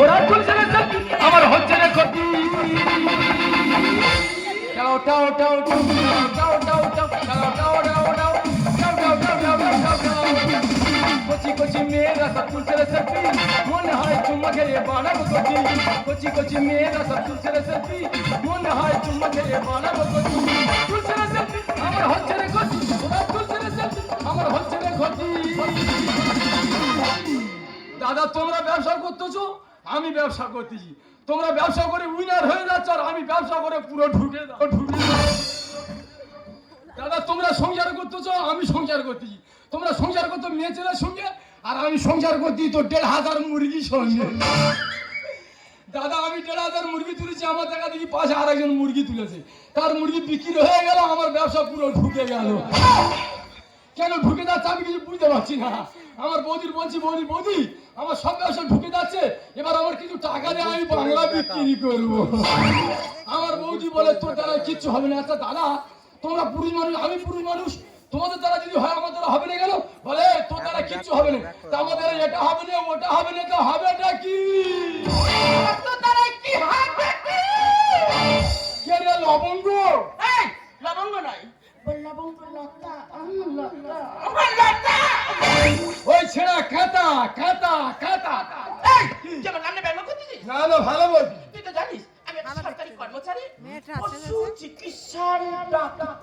ওরা তুলছে রে সেলফি আমার হচ্ছে রে ক্ষতি টাও টাও টাও টাও টাও টাও টাও টাও টাও কচি কচি মেয়েরা সব তুলছে রে সেলফি মনে হয় চুম্মা খেয়ে বানাবো কচি কচি কচি মেয়েরা সব তুলছে রে সেলফি মনে হয় চুম্মা খেয়ে বানাবো কচি তুলছে রে সেলফি আমার হচ্ছে রে কচি ওরা তুলছে রে সেলফি আমার হচ্ছে রে ক্ষতি দাদা তোমরা ব্যবসা করতেছো আমি ব্যবসা করতেছি তোমরা ব্যবসা করে উইনার হয়ে যাচ্ছ আর আমি ব্যবসা করে পুরো ঢুকে দাদা তোমরা সংসার করতেছো আমি সংসার করতেছি তোমরা সংসার করতো মেয়ে ছেলের সঙ্গে আর আমি সংসার করতে তো ১,৫০০ মুরগির সঙ্গে দাদা আমি ১,৫০০ মুরগি তুলেছি আমার দেখা দেখি পাশে আর একজন মুরগি তুলেছে তার মুরগি বিক্রি হয়ে গেল আমার ব্যবসা পুরো ঢুকে গেল কেন ঢুকে যাচ্ছে আমি কিছু বুঝতে পারছি না আমার বৌদির বলছি বৌদি আমার সব ব্যবসা ঢুকে যাচ্ছে এবার আমার কিছু টাকা দিয়ে আমি বাংলা বিক্রি করবো আমার বৌদি বলে তোর দ্বারা কিচ্ছু হবে না আচ্ছা দাদা তোমরা পুরুষ মানুষ আমি পুরুষ মানুষ তোমাদের দ্বারা যদি হয় আমার দ্বারা হবে না গেল বলে তোর দ্বারা কিচ্ছু হবে না তা আমাদের এটা হবে না ওটা হবে না তো হবেটা কি লবঙ্গ লবঙ্গ নয় ওই ছেড়া কাঁটা কাঁটা কাঁটা যেমন আপনি ব্যঙ্গ করতেছিস না না ভালো বলছি তুই তো জানিস আমি একটা সরকারি কর্মচারী পশু চিকিৎসার ডাক্তার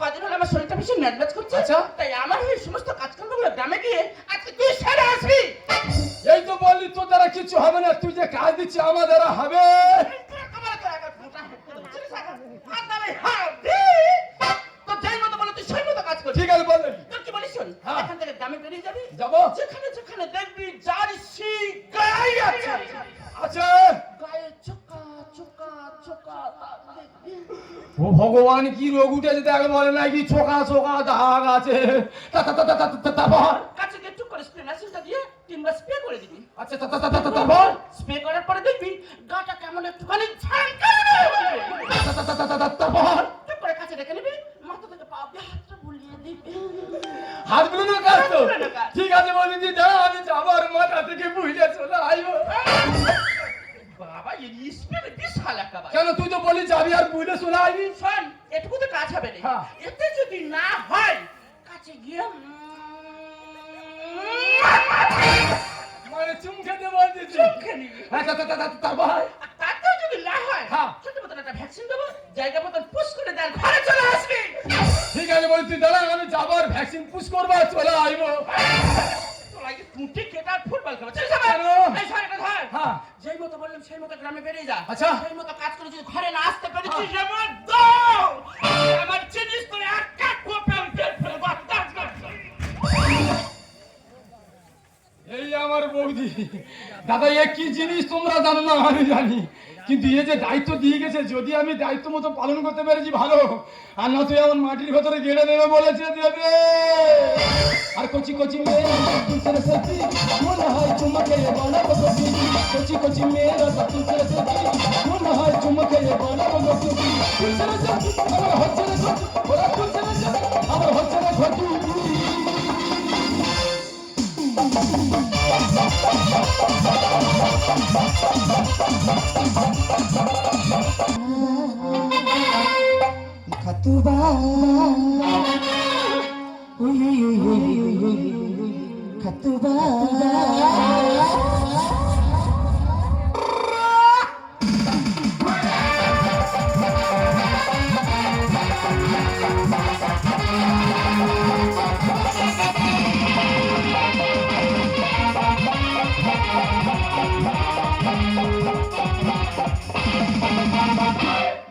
কদিন হলো আমার শরীরটা বেশি ম্যাজম্যাজ করছে তাই আমার এই সমস্ত কাজকর্মগুলো গ্রামে গিয়ে আজকে তুই সেরে আসবি এই তো বললি তোর দ্বারা কিছু হবে না তুই যে কাজ দিচ্ছি আমার দ্বারা হবে ঠিক আছে বল তোর কি বলিস শোন এখান থেকে গ্রামে বেরিয়ে যাবি যাবো যেখানে যেখানে দেখবি জার্সি গাই আছে আচ্ছা গায়ে চোকা চোকা চোকা ও ভগবান কি রোগ উঠেছে দেখে বলে নাকি চোকা চোকা দাগ আছে তারপর কাছে গিয়ে টুক করে স্প্রে মেশিনটা দিয়ে 3 বার স্প্রে করে দিবি আচ্ছা তারপর স্প্রে করার পরে দেখবি গাটা কেমন একটুখানি ঝাঁকারে তারপর টুক করে কাছে রেখে নিবি মাথা থেকে পা অব্দি হাতটা বুলিয়ে দিবি হাত বুলানো কাজ তো ঠিক আছে বলি যে দাঁড়া আমি যাবার মাথা থেকে বুঝে চলে আইবো বাবা এই স্প্রে বিশাল একটা বাবা কেন তুই তো বলি যাবি আর বুঝে চলে আইবি শোন এটুকু তো কাজ হবে না এতে যদি না হয় কাছে গিয়ে মানে চুম খেতে বলছিস চুম খেয়ে নিবি তারপর তাতেও যদি না হয় ছোট মতন একটা ভ্যাকসিন দেবো জায়গা মতন পুশ করে দেন ঘরে চলে আসবি ঠিক আছে বলি তুই দাঁড়া আমি যাবার ভ্যাকসিন পুশ করবো আর চলে আইবো টুটি কেটার ফুটবল খেলা চল যাবে এই শরীরটা ধর যেই মতো বললাম সেই মতো গ্রামে বেরিয়ে যা আচ্ছা সেই মতো কাজ করে যদি ঘরে না আসতে পেরেছিস আমার দাও আমার জিনিস করে একটা কোপে উঠে ফেলে বাতাস করছে এই আমার বৌদি দাদা এ কি জিনিস তোমরা জানো না আমি জানি কিন্তু এ যে দায়িত্ব দিয়ে গেছে যদি আমি দায়িত্ব মতো পালন করতে পেরেছি ভালো আর না তুই আমার মাটির ভেতরে গেড়ে দেবে বলেছে দেবে আর কচি কচি মেয়ে মনে হয় চুমাকে বানাবো কচি কচি কচি মেয়েরা সব তুলছে মনে হয় চুমাকে বানাবো কচি আমার হচ্ছে না ওরা তুলছে আমার হচ্ছে না ঘটি Katuba, Katuba.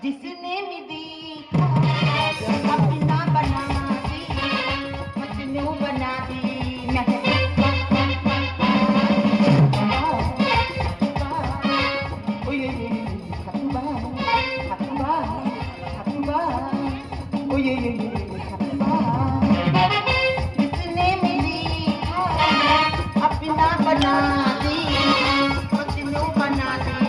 जिसने भी देखा अपना बना दी मजनू बना दी जिसने भी देखा अपना बना दी मजनू बना दी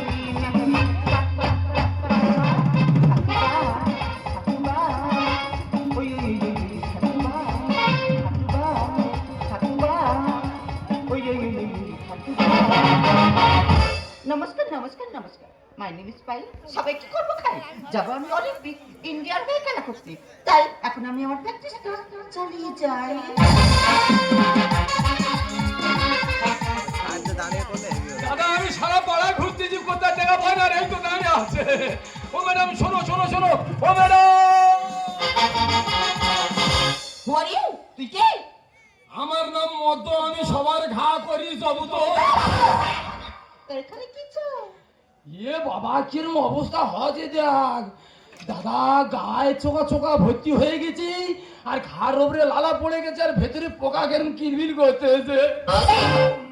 নমস্কার নমস্কার নমস্কার মাই নেম ইজ পাইল সবাই কি করবো খাই যাবো আমি অলিম্পিক ইন্ডিয়ার হয়ে খেলা করতে তাই এখন আমি আমার প্র্যাকটিসটা চালিয়ে যাই দাদা আমি সারা পাড়া ঘুরতেছি কোথায় টাকা পাই না, এই তো দাঁড়িয়ে আছে। ও ম্যাডাম শোনো শোনো শোনো, ও ম্যাডাম। হু আর ইউ তুই কে আমার নাম মদ্য, আমি সবার ঘা করি যাবো তো। তোর এখানে কি চাই এ বাবা কিরম অবস্থা হয়েছে দেখ দাদা, গায়ে চোকা চোকা ভর্তি হয়ে গেছি আর ঘাড় ওপরে লালা পড়ে গেছে আর ভেতরে পোকা কেরম কিরবিল করতেছে।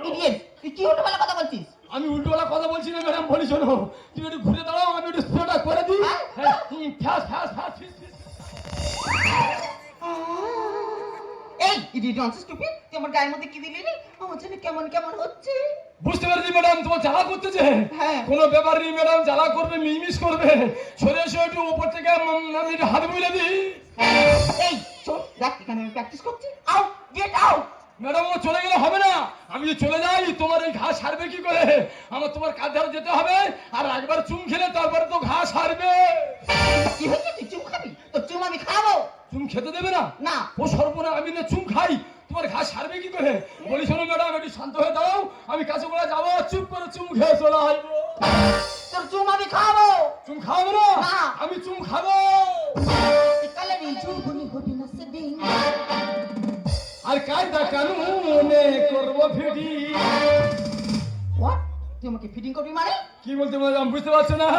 ইডিয়েট তুই কি উল্টোপাল্টা কথা বলছিস আমি উল্টোলা কথা বলছি না ম্যাডাম, বলি শোনো তুমি একটু ঘুরে দাঁড়াও, আমি একটু স্প্রেটা করে দিই। হ্যাঁ, ফ্যাস ফ্যাস ফ্যাস ফিস ফিস। এই ইডিয়েট ননসেন্স টুপি তুই আমার গায়ের মধ্যে কি দিলি রে আমার জন্য কেমন কেমন হচ্ছে বুঝতে পারছি ম্যাডাম তোমার জ্বালা করতেছে। হ্যাঁ। কোনো ব্যাপার নেই ম্যাডাম, জ্বালা করবে মিসমিস করবে, সরে এসে একটু উপর থেকে আমি একটু হাত বুঝে দিই। এই শোন দেখ এখানে আমি প্র্যাকটিস করছি আউট গেট আউট ম্যাডাম ও চলে গেলে হবে না, আমি যদি চলে যাই তোমার এই ঘা সারবে কি করে? আমার তোমার কাজ ধারে যেতে হবে আর একবার চুম খেলে তারপরে তো ঘা সারবে। কি হয়েছে তুই চুম খাবি তো চুম আমি খাবো চুম খেতে দেবে না? না ও সর্বনা, আমি না চুম খাই, তোমার ঘা সারবে কি করে? বলি শোনো ম্যাডাম একটু শান্ত হয়ে দাও, আমি কাছে করে যাবো, চুপ করে চুম খেয়ে চলে আসবো। তোর চুম আমি খাবো চুম খাবো না? না। আমি চুম খাবো। কালারি চুমনি হবি না সেদিন আর কায়দা কানুনে করবো ফিডি। হোয়াট তুই আমাকে ফিটিং করবি মানে কি বলতে ম্যাডাম বুঝতে পারছো না?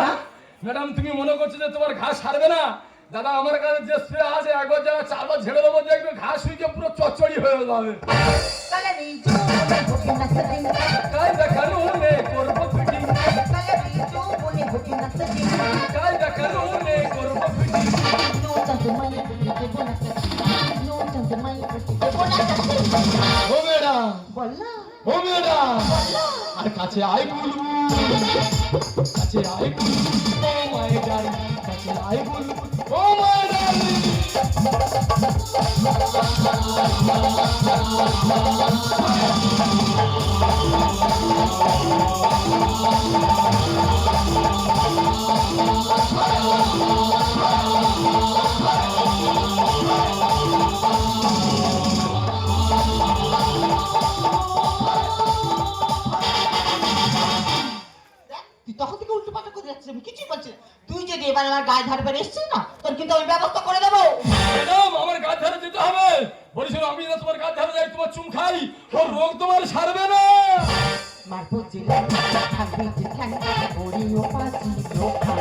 ম্যাডাম তুমি মনে করছো যে তোমার ঘা সারবে না? দাদা আমার কাছে যে স্প্রে আছে একবার যা চারবার ঝেড়ে দেবো, দেখবে ঘা শুইকে পুরো চচ্চড়ি হয়ে যাবে। কালারি চুমনি হবি না সেদিন কায়দা কানুনে করবো ফিডি, কালারি চুমনি হবি না সেদিন কায়দা কানুনে করবো ফিডি। নো চান্স মাই করতে দেবো না সেদিন নো চান্স মাই করতে দেবো না সেদিন ও ম্যাডাম, বল না ও ম্যাডাম, আর কাছে আই বলবো, কাছে আই বলবো, ও মাই ডার্লিং, কাছে আই বলবো, ও মাই ডার্লিং। তুই তখন থেকে উল্টো পাল্টা করে যাচ্ছিস আমি কিছুই বলছি না তুই যদি এবার আমার গায়ে ধারে বের এসছিস না তোর কিন্তু আমি ব্যবস্থা করে দেবো ম্যাডাম আমার গা ধারে যেতে হবে। বলেছিল আমি না তোমার গা ধারে যাই, তোমার চুম খাই, ওর রোগ তোমার সারবে না। মারবো জেলা থাকবে যেখানে ওরিও পাচি রোখা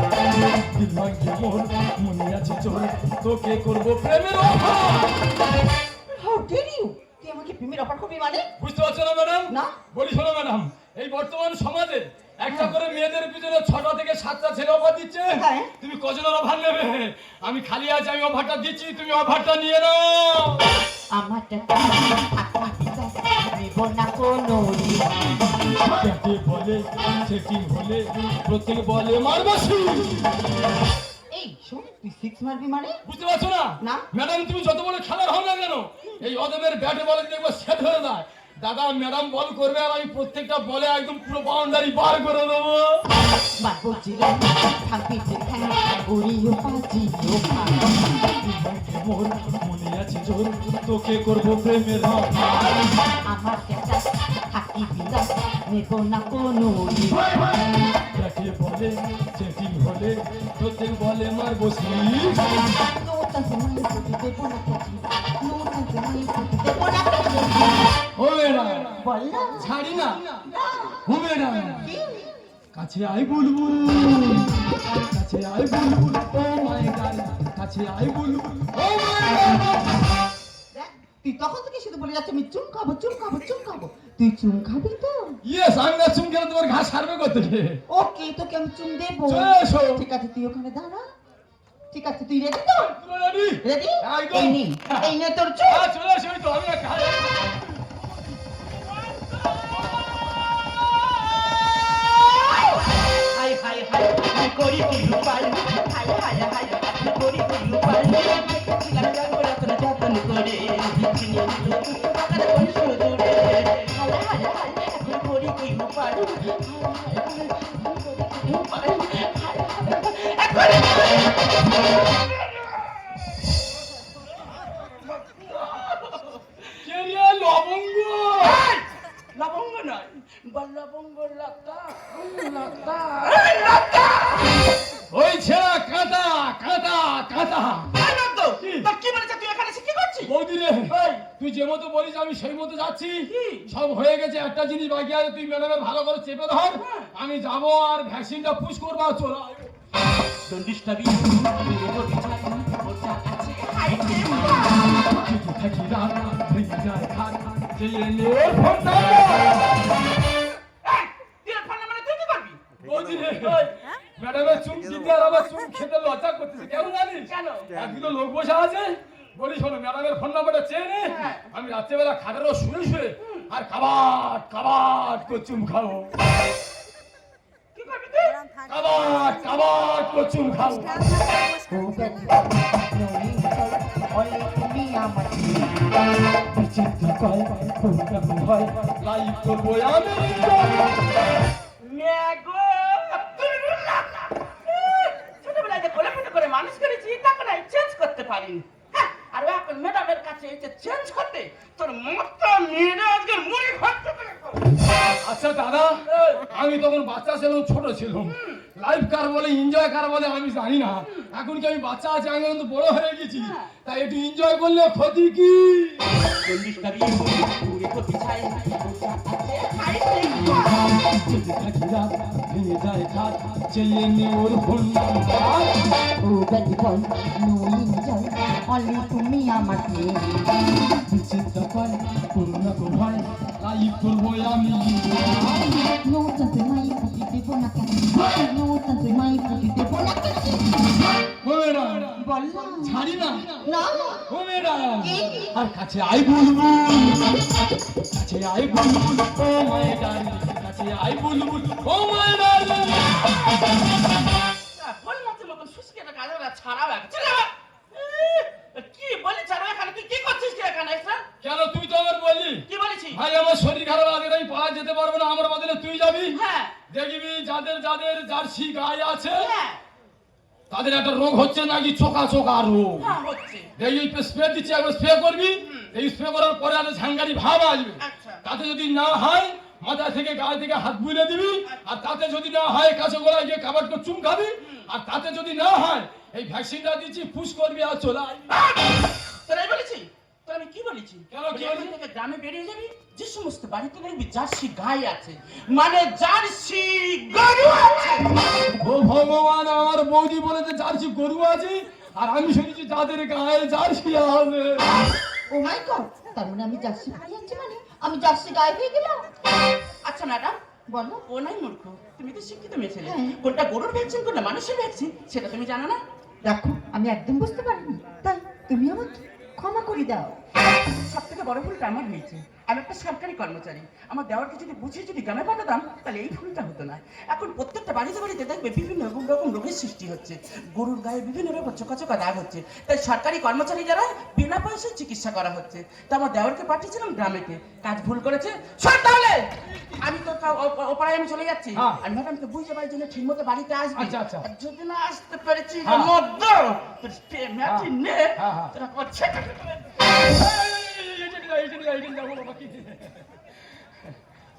দিল ভাঙ্গে মোর, মনে আছে চোর, তোকে করবো প্রেমের অফার। হাউ ডেয়ার ইউ তুই আমাকে প্রেমের অফার করবি মানে বুঝতে পারছো না ম্যাডাম? না। বলি শোনো ম্যাডাম, এই বর্তমান সমাজে একটা করে মেয়েদের পিছনে 6টা থেকে 7টা ছেলে অফার দিচ্ছে। হ্যাঁ। তুমি কজনের অফার নেবে? আমি খালি আছি, আমি অফারটা দিচ্ছি, তুমি অফারটা নিয়ে নাও। আমার টাকা নেব না কোনো যাকে বলে সেটি হলে প্রত্যেক বলে মারবাসি। এই শোন তুই সিক্স মারবি মানে বুঝতে পারছো না? না। ম্যাডাম তুমি যত বলে খেলার হও না কেন, এই অদমের ব্যাটে বলে দেখবো সেট হয়ে যায়। দাদা ম্যাডাম বল করবে আর আমি প্রত্যেকটা বলে একদম পুরো বাউন্ডারি পার করে দেবো। মারবো জেলা থাকবে যেখানে ওরিও পাচি রোখা মোর মনে আছে জোর, তোকে করবো প্রেমের অফার। আমার টাকা থাকি বিলা নেব না কোনো যাকে বলে সেটি হলে প্রত্যেক বলে মারবাসি। নো চান্স মাই করতে দেবো না কাছি নো চান্স মাই করতে দেবো না কাছি ও ম্যাডাম বল না ছাড়ি না। না ও ম্যাডাম কি কাছে আই বলবো, কাছে আই বলবো, ও মাই ডার্লিং, কাছে আই বলবো, ও মাই ডার্লিং। দেখ, তুই তখন থেকে শুধু বলে যাচ্ছে আমি চুম খাবো চুম খাবো চুম খাবো তুই চুম খাবি তো ইয়েস, আমি না চুম খেলে তোমার ঘাস সারবে করতে। ওকে তোকে আমি চুম দেবো চলে এসো। ঠিক আছে তুই ওখানে দাঁড়া ঠিক আছে তুই রেডি তো রেডি? রেডি একদম। এই নে তোর চুম চলে এসো, এই তো আমি না খাই। হাই হাই হাই কি করি কি উপায় হাই হাই হাই কি করি কি উপায় ছিলাম জঙ্গল তোর যতন করে ভিখিনি বাগান কোন সুদূরে হাই হাই হাই কি করি কি কে রে লবঙ্গ? লবঙ্গ নয়, লবঙ্গ লতা লতা। ওই ছেড়া কাঁটা কাঁটা কাঁটা। কি বলেছে তুই এখানে কি করছিস? বৌদি রে, তুই যে মতো বলিস আমি সেই মতো যাচ্ছি। সব হয়ে গেছে, একটা জিনিস বাকি আছে, তুই ম্যাডামে ভালো করে চেপে ধর। আমি যাবো আর ভ্যাকসিনটা পুশ করবো আর চলে আসবো। দন্ডিসটাবি থাকি রাত রাত ভেঙে যায় খাট খাট, চেয়ে নে ওর ফোন নাম্বার। বৌদি রে, ম্যাডামের চুম দিতে আর আমার চুম খেতে লজ্জা করতেছে, কেন জানিস? কেন? একদিন লোক বসে আছে, বলি শোনো ম্যাডামের ফোন নাম্বারটা চেয়ে নে, আমি রাত্রেবেলা খাটেরও শুয়ে শুয়ে আর কাবাট কাবাট করে চুম খাবো। কি করবি তুই? কাবাট কাবাট করে চুম খাবো। বিচিত্র কয় পূর্ণ হয় লাইভ করবো আমি। ছোটবেলায় যে কোলে পিঠে করে মানুষ করেছি তখন আমি চেঞ্জ করতে পারিনি। আর এখন ম্যাডামের কাছে এসে চেঞ্জ করতে তোর মতো মেয়েরা আজকে মুড়ি ঘটতে পারে। আচ্ছা দাদা, আমি তখন বাচ্চা ছিলাম, ছোট ছিলাম, লাইফ কার বলে এনজয় কার বলে আমি জানি না। এখন কি আমি বাচ্চা আছি, আমি কিন্তু বড় হয়ে গেছি, তাই একটু এনজয় করলে ক্ষতি কি? ভেঙে যায় খাট, চেয়ে নে ওর ফোন নাম্বার। তুমি আমাকে বিচিত্র কয় করুণা গো ভাই লাইভ করবো আমি। নতুন তোমায় ফুটি দেব না কেন, নতুন তোমায় ফুটি দেব না কেন? ও ম্যাডাম, বললাম ছাড়ি না। না ও ম্যাডাম, আর কাছে আই বুলবুল, কাছে আই বুলবুল ও মাই ডার্লিং, কাছে আই বুলবুল ও মাই ডার্লিং। কি বলি ছাড়া এখানে তুই কি করছিস কি এখানে এসে? কেন তুই তো আমার বললি কি বলেছি? ভাই আমার শরীর খারাপ আছে, আমি পাড়া যেতে পারবো না, আমার বদলে তুই যাবি। হ্যাঁ দেখবি যাদের যাদের জার্সি গায়ে আছে হ্যাঁ তাদের একটা রোগ হচ্ছে নাকি চোকা চোকা রোগ। হ্যাঁ হচ্ছে। দেখবি স্প্রে দিচ্ছি, একবার স্প্রে করবি, এই স্প্রে করার পরে একটা ঝাঙ্গারি ভাব আসবে। আচ্ছা। তাতে যদি না হয় মাথা থেকে গায়ে থেকে হাত বুলে দিবি, আর তাতে যদি না হয় কাছে গোড়ায় গিয়ে কাবাট করে চুম খাবি, আর তাতে যদি না হয় এই ভ্যাকসিনটা দিচ্ছি পুশ করবি আর চলে আসবি। তোরাই বলেছি? তো আমি কি বলেছি? কেন কি এখান বলেছি? থেকে গ্রামে বেরিয়ে যাবি, যে সমস্ত বাড়িতে দেখবি জার্সি গাই আছে, মানে জার্সি গরু আছে। ও ভগবান, আমার বৌদি বলেছে জার্সি গরু আছে, আর আমি শুনেছি যাদের গায়ে জার্সি আছে। ও মাই গড, তার মানে আমি জার্সি হারিয়ে যাচ্ছি, মানে আমি জার্সি গায়ে হয়ে গেলাম। আচ্ছা ম্যাডাম, বলো ও নাই মূর্খ, তুমি তো শিক্ষিত মেয়ে ছেলে। হ্যাঁ। কোনটা গরুর ভ্যাকসিন কোনটা মানুষের ভ্যাকসিন সেটা তুমি জানো না? দেখো আমি একদম বুঝতে পারিনি, তাই তুমি আমাকে ক্ষমা করে দাও। সব থেকে বড় ভুলটা আমার হয়েছে। আমি একটা সরকারি কর্মচারী, আমার দেওয়ারকে যদি বুঝিয়ে যদি গ্রামে পাঠাতাম তাহলে এই ভুলটা হতো না। এখন প্রত্যেকটা বাড়িতে বাড়িতে দেখবে বিভিন্ন রকম রোগের সৃষ্টি হচ্ছে, গরুর গায়ে বিভিন্ন রকম চোকা চোকা দাগ হচ্ছে, তাই সরকারি কর্মচারী যারা বিনা পয়সায় চিকিৎসা করা হচ্ছে। তা আমার দেওয়ারকে পাঠিয়েছিলাম গ্রামেতে, কাজ ভুল করেছে। শোন তাহলে, আমি তো ওপাড়ায় আমি চলে যাচ্ছি, হ্যাঁ। আর ম্যাডামকে বুঝে যাবার জন্য ঠিক মতো বাড়িতে আসবি। আচ্ছা, আচ্ছা। আর যদি না আসতে পেরেছি হ্যাঁ। মধ্য ম্যাচি নে হ্যাঁ, হ্যাঁ। তোরা করছে।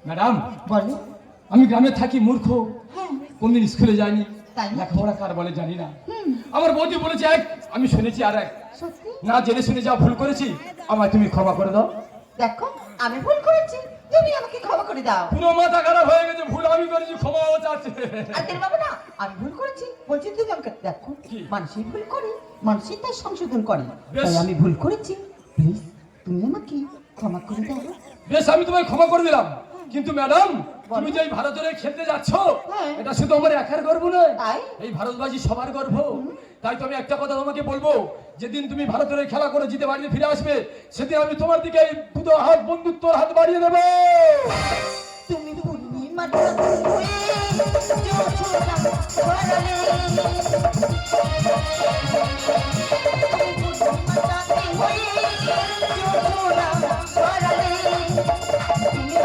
ম্যাডাম, বলো। আমি গ্রামে থাকি, মূর্খ, কোনদিন স্কুলে যাইনি, তাই না? লেখাপড়া কার বলে জানি না। আমার বৌদি বলেছে এক, আমি শুনেছি আর এক, সত্যি? না জেনে শুনে যা ভুল করেছি আমায় তুমি ক্ষমা করে দাও। দেখো আমি ভুল করেছি, তুমি আমাকে ক্ষমা করে দাও। পুরো মাথা খারাপ হয়ে গেছে, ভুল আমি করেছি, ক্ষমাও চাচ্ছে। আদের বাবা না, আমি ভুল করেছি বলছি, তুমি আমাকে দেখো, কি? মানুষই ভুল করে, মানুষই তাই সংশোধন করে, বেশ। তাই আমি ভুল করেছি, প্লিজ তুমি আমাকে ক্ষমা করে দাও। বেশ, আমি তোমায় ক্ষমা করে দিলাম, কিন্তু ম্যাডাম তুমি বলো। যে এই ভারতের খেলতে যাচ্ছ, হ্যাঁ। এটা শুধু আমার একার গর্ব নয়, তাই? এই ভারতবাসী সবার গর্ব। তাই তো আমি একটা কথা তোমাকে বলবো, যেদিন তুমি ভারতের খেলা করে জিতে বাড়িতে ফিরে আসবে, সেদিন আমি তোমার দিকে এই দুটো হাত, বন্ধুত্বর হাত বাড়িয়ে দেবো। তুমি পূর্ণিমার চাঁদ হয়ে জোছনা ছড়ালে, তুমি পূর্ণিমার চাঁদ হয়ে জোছনা ছড়ালে, তুমি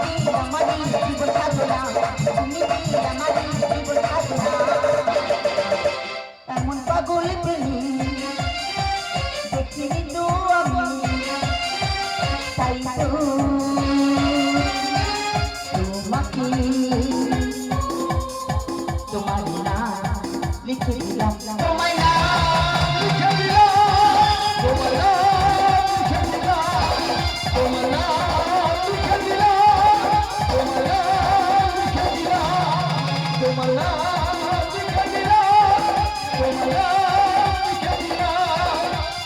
আমার জীবন সাধনা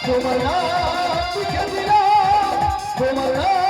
তোমার নাম লিখে দিলাম, তোমার নাম